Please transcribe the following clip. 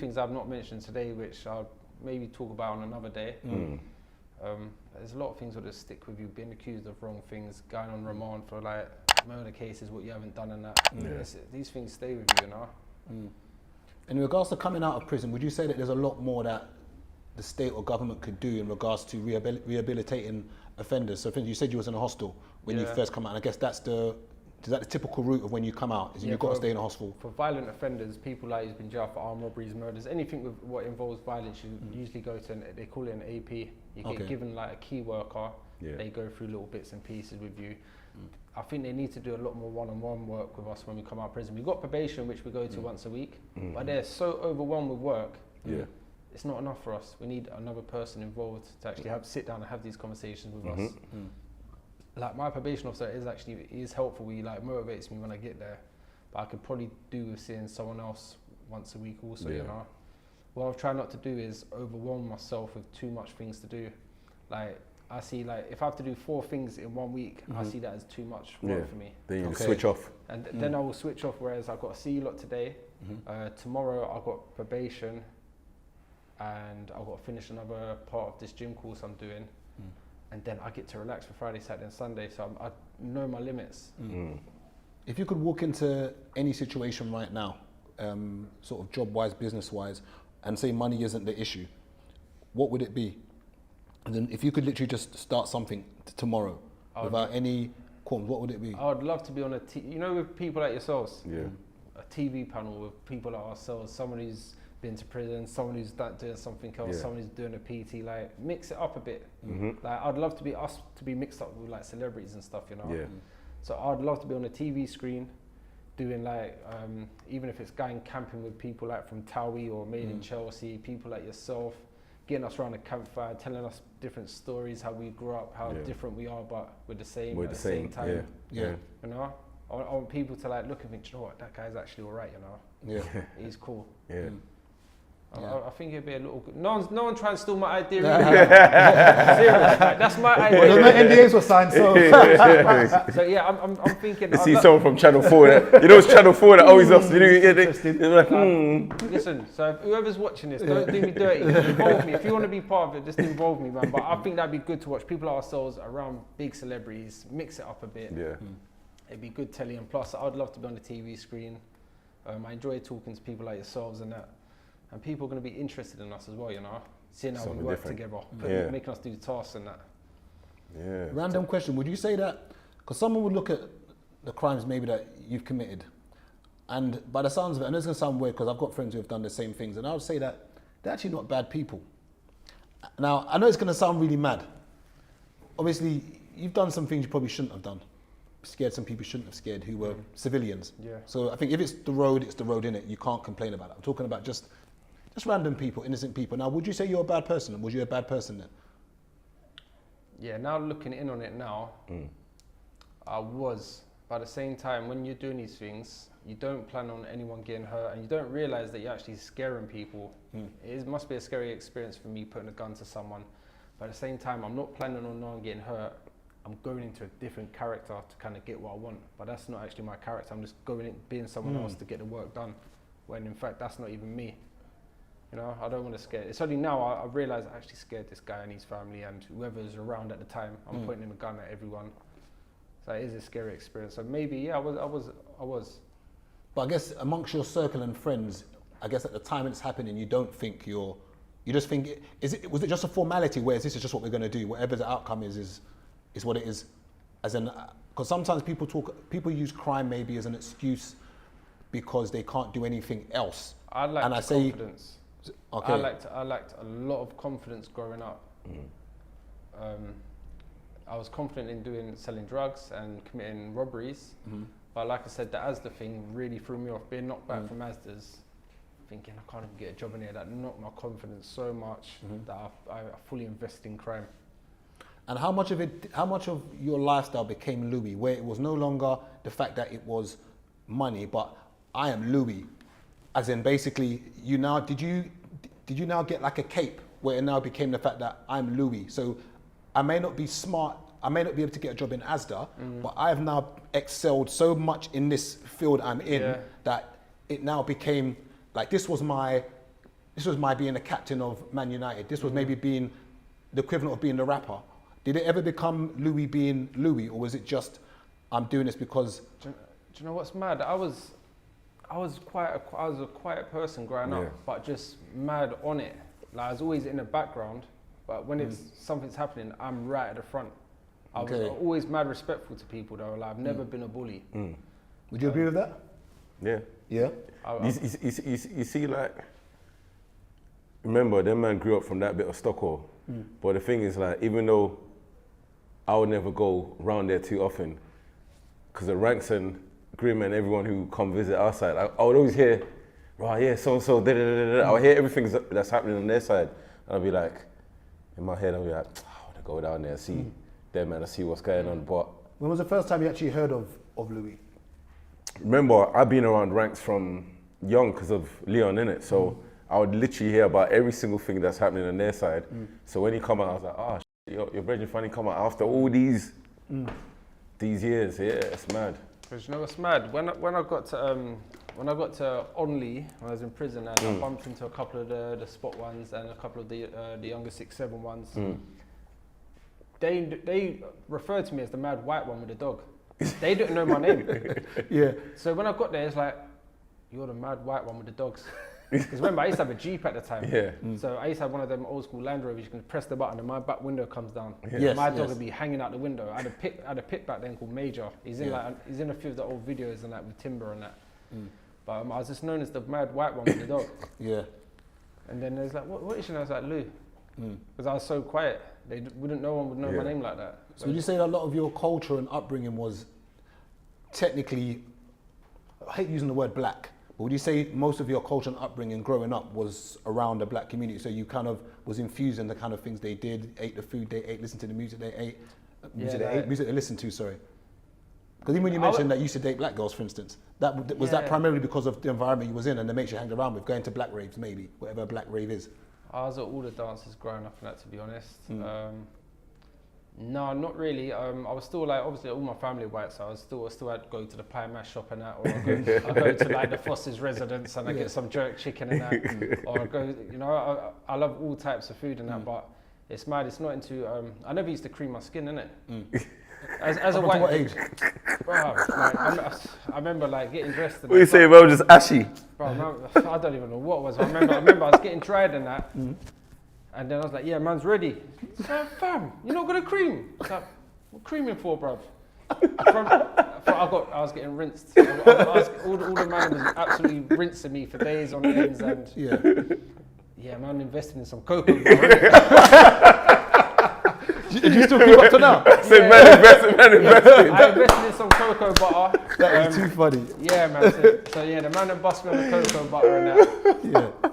things I've not mentioned today, which I'll maybe talk about on another day. There's a lot of things that just stick with you, being accused of wrong things, going on remand for like murder cases, what you haven't done and that. These things stay with you, you know. In regards to coming out of prison, would you say that there's a lot more that the state or government could do in regards to rehabilitating offenders? So, for instance, you said you was in a hostel when you first come out, and I guess is that the typical route of when you come out? Is you've got to stay in a hostel? For violent offenders, people like who've been jailed for armed robberies, murders, anything with what involves violence, you usually go to, they call it an AP. You get given like a key worker. They go through little bits and pieces with you. I think they need to do a lot more one-on-one work with us when we come out of prison. We've got probation, which we go to once a week, but they're so overwhelmed with work. It's not enough for us. We need another person involved to actually sit down and have these conversations with us. Like my probation officer is helpful. He like motivates me when I get there, but I could probably do with seeing someone else once a week also. You know, what I've tried not to do is overwhelm myself with too much things to do. Like I see, like if I have to do 4 things in 1 week, I see that as too much work for me. Then you switch off, and then I will switch off. Whereas I've got to see you lot today. Tomorrow I've got probation, and I've got to finish another part of this gym course I'm doing. And then I get to relax for Friday, Saturday and Sunday, so I know my limits. If you could walk into any situation right now, sort of job-wise, business-wise, and say money isn't the issue, what would it be? And then if you could literally just start something tomorrow without any qualms, what would it be? I would love to be on with people like yourselves, a TV panel with people like ourselves, someone who's been to prison, someone who's doing something else, someone who's doing a PT, like mix it up a bit. Like I'd love to be mixed up with like celebrities and stuff, you know. So I'd love to be on a TV screen doing like even if it's going camping with people like from Towie or Made in Chelsea, people like yourself, getting us around a campfire, telling us different stories, how we grew up, how different we are, but we're the same at the same time. You know, I want people to like look and think, you know what, that guy's actually alright, you know. He's cool. I think it'd be a little good. No one try and steal my idea. Serious, like, that's my idea. Well, no NDAs were signed, so. So yeah, I'm thinking. You see someone from Channel 4, you know it's Channel 4 that always us. They're like, Listen, so whoever's watching this, don't do me dirty. Involve me. If you want to be part of it, just involve me, man. But I think that'd be good to watch people like ourselves around big celebrities, mix it up a bit. It'd be good telly, and plus I'd love to be on the TV screen. I enjoy talking to people like yourselves and that. And people are going to be interested in us as well, you know, seeing how we work together, making us do the tasks and that. Random question, would you say that, because someone would look at the crimes maybe that you've committed, and by the sounds of it, I know it's going to sound weird because I've got friends who have done the same things, and I would say that they're actually not bad people. Now, I know it's going to sound really mad. Obviously, you've done some things you probably shouldn't have done. Scared some people you shouldn't have scared who were civilians. So I think if it's the road, innit? You can't complain about it. I'm talking about just random people, innocent people. Now, would you say you're a bad person? Was you a bad person then? Yeah, now looking in on it now, I was. But at the same time, when you're doing these things, you don't plan on anyone getting hurt, and you don't realise that you're actually scaring people. It must be a scary experience for me putting a gun to someone. But at the same time, I'm not planning on no one getting hurt. I'm going into a different character to kind of get what I want. But that's not actually my character. I'm just going in, being someone else to get the work done. When in fact, that's not even me. You know, I don't want to scare. It's only now I realise I actually scared this guy and his family and whoever's around at the time. I'm pointing a gun at everyone. So it is a scary experience. So maybe, yeah, I was. But I guess amongst your circle and friends, I guess at the time it's happening, you don't think you just think, was it just a formality, whereas this is just what we're going to do? Whatever the outcome is what it is. As in, because sometimes people use crime maybe as an excuse because they can't do anything else. I lacked confidence. Okay. I lacked a lot of confidence growing up. I was confident in selling drugs and committing robberies, but like I said, the ASDA thing really threw me off. Being knocked back from ASDA's, thinking I can't even get a job in here, that knocked my confidence so much that I fully invested in crime. And how much of your lifestyle became Louis, where it was no longer the fact that it was money, but I am Louis, as in basically did you now get like a cape where it now became the fact that I'm Louis? So I may not be smart, I may not be able to get a job in ASDA, but I have now excelled so much in this field I'm in that it now became like this was my this was my being a captain of Man United. This was maybe being the equivalent of being the rapper. Did it ever become Louis being Louis, or was it just I'm doing this because? Do you know what's mad? I was a quiet person growing up, but just mad on it. Like I was always in the background, but when it's something's happening, I'm right at the front. I was always mad respectful to people though. Like I've never been a bully. Would you agree with that? Yeah. Yeah. You see, like, remember, them man grew up from that bit of Stockholm. But the thing is, like, even though I would never go round there too often, because the ranks and Grim and everyone who come visit our side, I would always hear, right, yeah, so-and-so, da-da-da-da. I would hear everything that's happening on their side. And I'd be like, in my head, I'd be like, I want to go down there and see them, man, and see what's going on. But when was the first time you actually heard of Louis? Remember, I've been around ranks from young because of Leon, innit? So I would literally hear about every single thing that's happening on their side. So when he come out, I was like, oh, your brother finally come out after all these years. Yeah, it's mad. Because you know what's mad? When I got to Onley, when I was in prison, and I bumped into a couple of the spot ones and a couple of the younger 6'7" ones. They referred to me as the mad white one with the dog. They didn't know my name. Yeah. So when I got there, it's like, you're the mad white one with the dogs. Because remember, I used to have a Jeep at the time. Yeah. So I used to have one of them old school Land Rovers. You can press the button and my back window comes down. Yes, My dog would be hanging out the window. I had a pit back then called Major. He's in he's in a few of the old videos and that with Timber and that. But I was just known as the mad white one with the dog. Yeah. And then there's like, what is your name? I was like, Lou. Because I was so quiet. No one would know my name like that. So would you say that a lot of your culture and upbringing was technically, I hate using the word black, but would you say most of your culture and upbringing growing up was around the black community? So you kind of was infused in the kind of things they did, ate the food they ate, listened to the music they ate, music they listened to, sorry. Because even when you mentioned that you used to date black girls, for instance, was that primarily because of the environment you was in and the mates you hanged around with, going to black raves maybe, whatever a black rave is? I was at all the dances growing up and that, to be honest. No, not really. I was still like, obviously all my family white, so I still had to go to the pie mash shop and that, or I go to like the Foster's residence and I get some jerk chicken and that, or I go, you know, I love all types of food and that, but it's mad, it's not into, I never used to cream my skin, innit? As a white, what age? Bro, like, I remember like getting dressed and What you say, bro, just ashy? Bro, I don't even know what it was. I remember I was getting dried and that. And then I was like, yeah, man's ready. So, fam, you're not gonna cream? I was like, what creaming for, bruv? I was getting rinsed. All the man was absolutely rinsing me for days on ends, and yeah, man, investing in some cocoa. Did you still keep up to now? Said man invested. I invested in some cocoa butter. That is too funny. Yeah, man. So yeah, the man that bust me on the cocoa butter and that. Yeah.